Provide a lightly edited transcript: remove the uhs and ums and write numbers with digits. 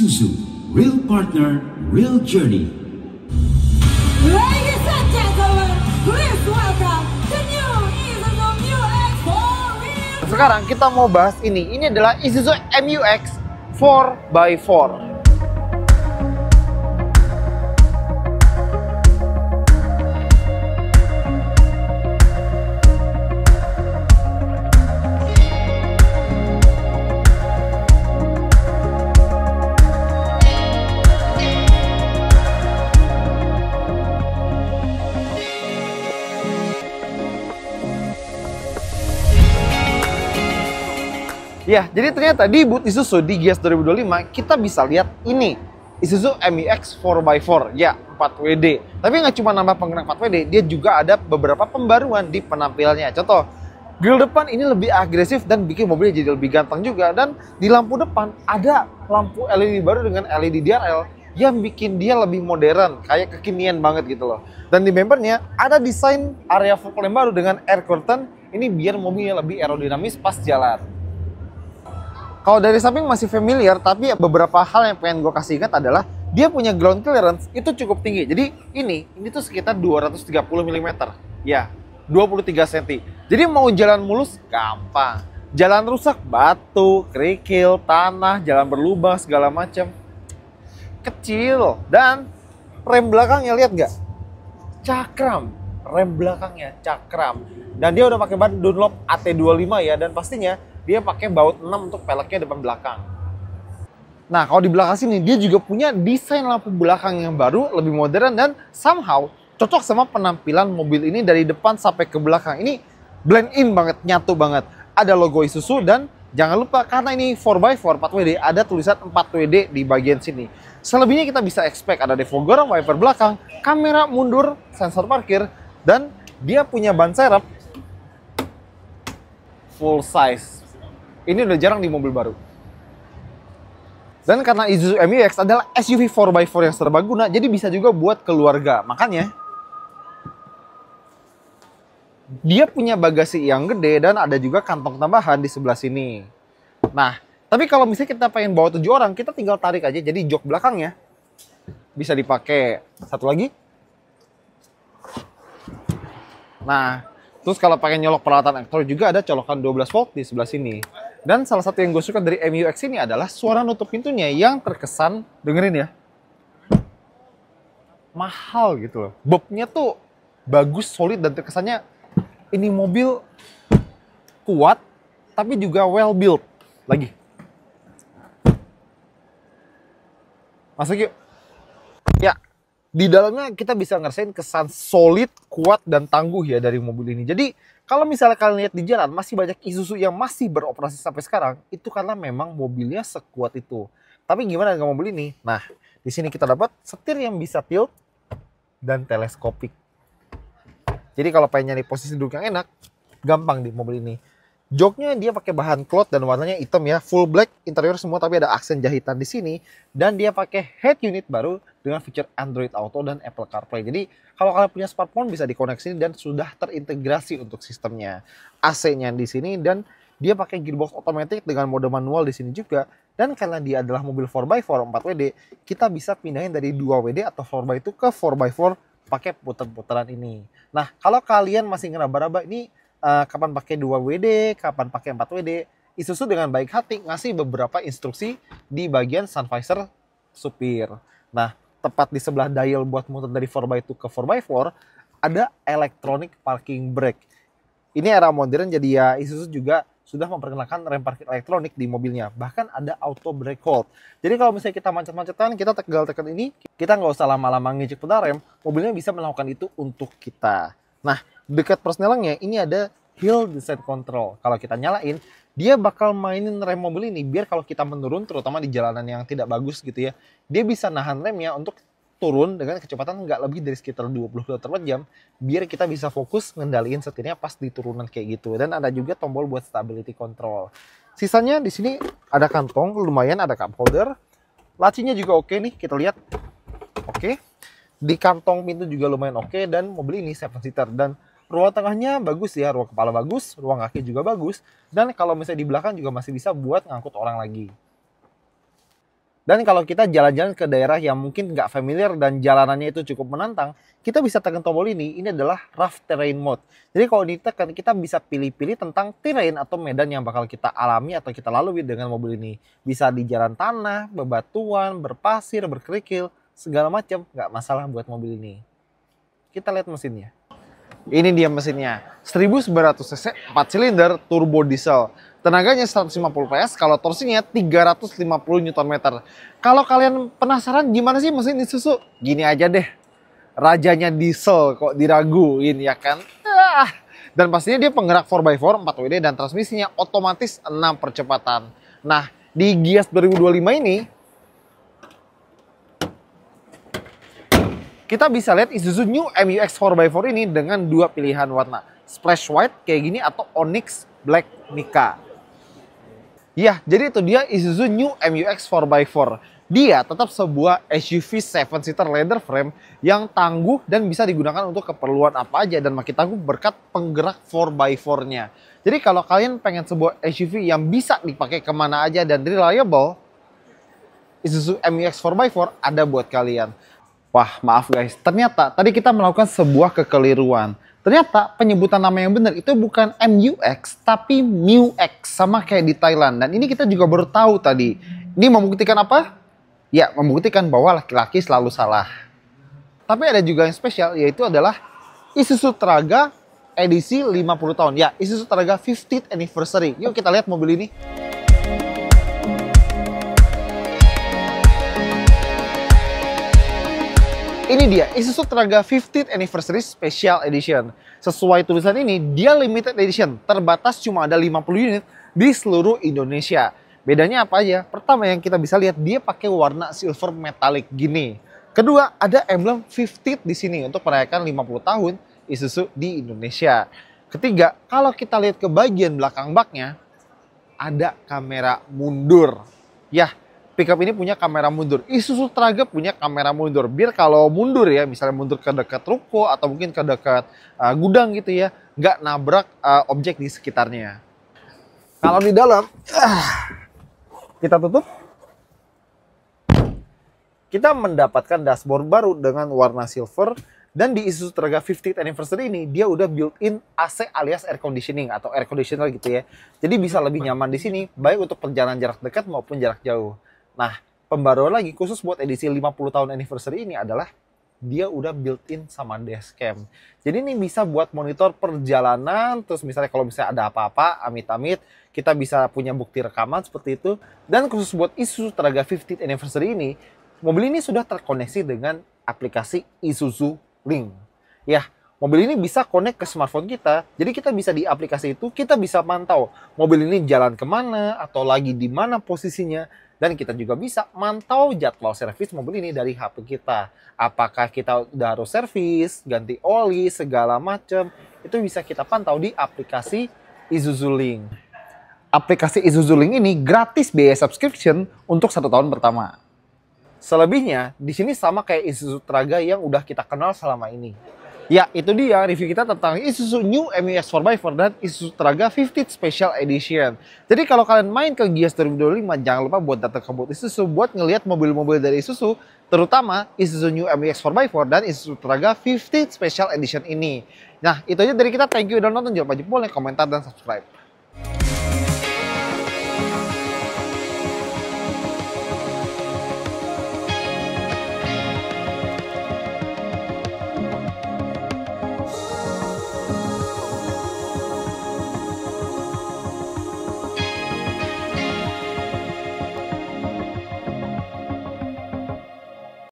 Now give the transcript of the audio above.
Isuzu, real partner, real journey. Ladies and gentlemen, please welcome the new Isuzu MU-X for real. Sekarang kita mau bahas ini. Ini adalah Isuzu MU-X 4x4. Ya, jadi ternyata di booth Isuzu di Gias 2025 kita bisa lihat ini Isuzu MU-X 4x4, ya 4WD. Tapi nggak cuma nambah penggerak 4WD, dia juga ada beberapa pembaruan di penampilannya. Contoh, grill depan ini lebih agresif dan bikin mobilnya jadi lebih ganteng juga. Dan di lampu depan ada lampu LED baru dengan LED DRL yang bikin dia lebih modern, kayak kekinian banget gitu loh. Dan di bumpernya ada desain area fog lamp baru dengan air curtain, ini biar mobilnya lebih aerodinamis pas jalan. Kalau dari samping masih familiar, tapi beberapa hal yang pengen gue kasih ingat adalah dia punya ground clearance itu cukup tinggi. Jadi ini tuh sekitar 230 mm. Ya, 23 cm. Jadi mau jalan mulus gampang. Jalan rusak, batu, kerikil, tanah, jalan berlubang, segala macam kecil. Dan rem belakangnya lihat nggak? Cakram. Rem belakangnya cakram. Dan dia udah pakai ban Dunlop AT25 ya, dan pastinya dia pakai baut 6 untuk peleknya depan belakang. Nah, kalau di belakang sini dia juga punya desain lampu belakang yang baru, lebih modern dan somehow cocok sama penampilan mobil ini dari depan sampai ke belakang. Ini blend in banget, nyatu banget. Ada logo Isuzu dan jangan lupa karena ini 4x4 4WD ada tulisan 4WD di bagian sini. Selebihnya kita bisa expect ada defogger, wiper belakang, kamera mundur, sensor parkir, dan dia punya ban serep full size. Ini udah jarang di mobil baru. Dan karena Isuzu MU-X adalah SUV 4x4 yang serbaguna, jadi bisa juga buat keluarga. Makanya dia punya bagasi yang gede dan ada juga kantong tambahan di sebelah sini. Nah, tapi kalau misalnya kita pengen bawa 7 orang, kita tinggal tarik aja. Jadi jok belakangnya bisa dipakai. Satu lagi. Nah, terus kalau pengen nyolok peralatan elektronik juga ada colokan 12 volt di sebelah sini. Dan salah satu yang gue suka dari MU-X ini adalah suara nutup pintunya yang terkesan, dengerin ya, mahal gitu loh. Bobnya tuh bagus, solid, dan terkesannya ini mobil kuat, tapi juga well built. Lagi. Masuk yuk. Ya, di dalamnya kita bisa ngerasain kesan solid, kuat, dan tangguh ya dari mobil ini. Jadi kalau misalnya kalian lihat di jalan masih banyak Isuzu yang masih beroperasi sampai sekarang, itu karena memang mobilnya sekuat itu. Tapi gimana dengan mobil ini? Nah, di sini kita dapat setir yang bisa tilt dan teleskopik. Jadi kalau pengen nyari posisi duduk yang enak, gampang di mobil ini. Joknya dia pakai bahan cloth dan warnanya hitam ya, full black interior semua, tapi ada aksen jahitan di sini. Dan dia pakai head unit baru dengan fitur Android Auto dan Apple CarPlay. Jadi kalau kalian punya smartphone bisa dikoneksi dan sudah terintegrasi untuk sistemnya. AC-nya di sini dan dia pakai gearbox otomatis dengan mode manual di sini juga. Dan karena dia adalah mobil 4x4 4WD, kita bisa pindahin dari 2WD atau 4x2 ke 4x4 pakai puter-puteran ini. Nah, kalau kalian masih ngeraba-raba ini kapan pakai 2WD, kapan pakai 4WD, Isuzu dengan baik hati ngasih beberapa instruksi di bagian sun visor supir. Nah, tepat di sebelah dial buat muter dari 4x2 ke 4x4 ada electronic parking brake. Ini era modern, jadi ya Isuzu juga sudah memperkenalkan rem parkir elektronik di mobilnya. Bahkan ada auto brake hold. Jadi kalau misalnya kita macet-macetan, kita tekan ini, kita nggak usah lama-lama ngejek pedal rem, mobilnya bisa melakukan itu untuk kita. Nah, dekat persnelengnya ini ada hill descent control. Kalau kita nyalain, dia bakal mainin rem mobil ini biar kalau kita menurun, terutama di jalanan yang tidak bagus gitu ya, dia bisa nahan remnya untuk turun dengan kecepatan nggak lebih dari sekitar 20 km per jam, biar kita bisa fokus ngendaliin setirnya pas di turunan kayak gitu. Dan ada juga tombol buat stability control. Sisanya di sini ada kantong, lumayan ada cup holder. Lacinya juga oke nih, kita lihat. Oke. Di kantong pintu juga lumayan oke, dan mobil ini 7-seater. Dan ruang tengahnya bagus ya, ruang kepala bagus, ruang kaki juga bagus. Dan kalau misalnya di belakang juga masih bisa buat ngangkut orang lagi. Dan kalau kita jalan-jalan ke daerah yang mungkin nggak familiar dan jalanannya itu cukup menantang, kita bisa tekan tombol ini adalah rough terrain mode. Jadi kalau ditekan, kita bisa pilih-pilih tentang terrain atau medan yang bakal kita alami atau kita lalui dengan mobil ini. Bisa di jalan tanah, bebatuan, berpasir, berkerikil, segala macam, nggak masalah buat mobil ini. Kita lihat mesinnya. Ini dia mesinnya, 1900 cc, 4 silinder, turbo diesel. Tenaganya 150 PS, kalau torsinya 350 Nm. Kalau kalian penasaran gimana sih mesin Isuzu? Gini aja deh, rajanya diesel kok diraguin ya kan? Dan pastinya dia penggerak 4x4, 4WD, dan transmisinya otomatis 6 percepatan. Nah, di Gias 2025 ini, kita bisa lihat Isuzu New MU-X 4x4 ini dengan dua pilihan warna. Splash White kayak gini atau Onyx Black Mica. Ya, jadi itu dia Isuzu New MU-X 4x4. Dia tetap sebuah SUV 7-seater leather frame yang tangguh dan bisa digunakan untuk keperluan apa aja dan makin tangguh berkat penggerak 4x4-nya. Jadi kalau kalian pengen sebuah SUV yang bisa dipakai kemana aja dan reliable, Isuzu MU-X 4x4 ada buat kalian. Wah, maaf guys, ternyata tadi kita melakukan sebuah kekeliruan. Ternyata penyebutan nama yang benar itu bukan MU-X, tapi MU-X, sama kayak di Thailand. Dan ini kita juga baru tahu tadi. Ini membuktikan apa? Ya, membuktikan bahwa laki-laki selalu salah. Tapi ada juga yang spesial, yaitu adalah Isuzu Traga edisi 50 tahun. Ya, Isuzu Traga 50th Anniversary. Yuk kita lihat mobil ini. Ini dia, Isuzu Traga 50th Anniversary Special Edition. Sesuai tulisan ini, dia limited edition. Terbatas cuma ada 50 unit di seluruh Indonesia. Bedanya apa aja? Pertama yang kita bisa lihat, dia pakai warna silver metallic gini. Kedua, ada emblem 50th di sini untuk merayakan 50 tahun Isuzu di Indonesia. Ketiga, kalau kita lihat ke bagian belakang baknya, ada kamera mundur. Ya, pickup ini punya kamera mundur. Isuzu Traga punya kamera mundur. Biar kalau mundur ya, misalnya mundur ke dekat ruko atau mungkin ke dekat gudang gitu ya, nggak nabrak objek di sekitarnya. Kalau di dalam, kita tutup. Kita mendapatkan dashboard baru dengan warna silver. Dan di Isuzu Traga 50th Anniversary ini, dia udah built-in AC alias air conditioning atau air conditioner gitu ya. Jadi bisa lebih nyaman di sini, baik untuk perjalanan jarak dekat maupun jarak jauh. Nah, pembaruan lagi khusus buat edisi 50 tahun anniversary ini adalah dia udah built-in sama dashcam. Jadi ini bisa buat monitor perjalanan, terus misalnya kalau misalnya ada apa-apa, amit-amit, kita bisa punya bukti rekaman seperti itu. Dan khusus buat Isuzu Traga 50th Anniversary ini, mobil ini sudah terkoneksi dengan aplikasi Isuzu Link. Ya, mobil ini bisa connect ke smartphone kita. Jadi kita bisa di aplikasi itu, kita bisa mantau mobil ini jalan kemana atau lagi di mana posisinya. Dan kita juga bisa mantau jadwal servis mobil ini dari HP kita. Apakah kita udah harus servis, ganti oli, segala macam. Itu bisa kita pantau di aplikasi Isuzu Link. Aplikasi Isuzu Link ini gratis biaya subscription untuk 1 tahun pertama. Selebihnya, di sini sama kayak Isuzu Traga yang udah kita kenal selama ini. Ya, itu dia review kita tentang Isuzu New MU-X 4x4 dan Isuzu Traga 50th Special Edition. Jadi kalau kalian main ke Gias 2025, jangan lupa buat datang ke booth Isuzu buat ngelihat mobil-mobil dari Isuzu, terutama Isuzu New MU-X 4x4 dan Isuzu Traga 50th Special Edition ini. Nah, itu aja dari kita. Thank you udah nonton. Jangan lupa jempol, komentar, dan subscribe.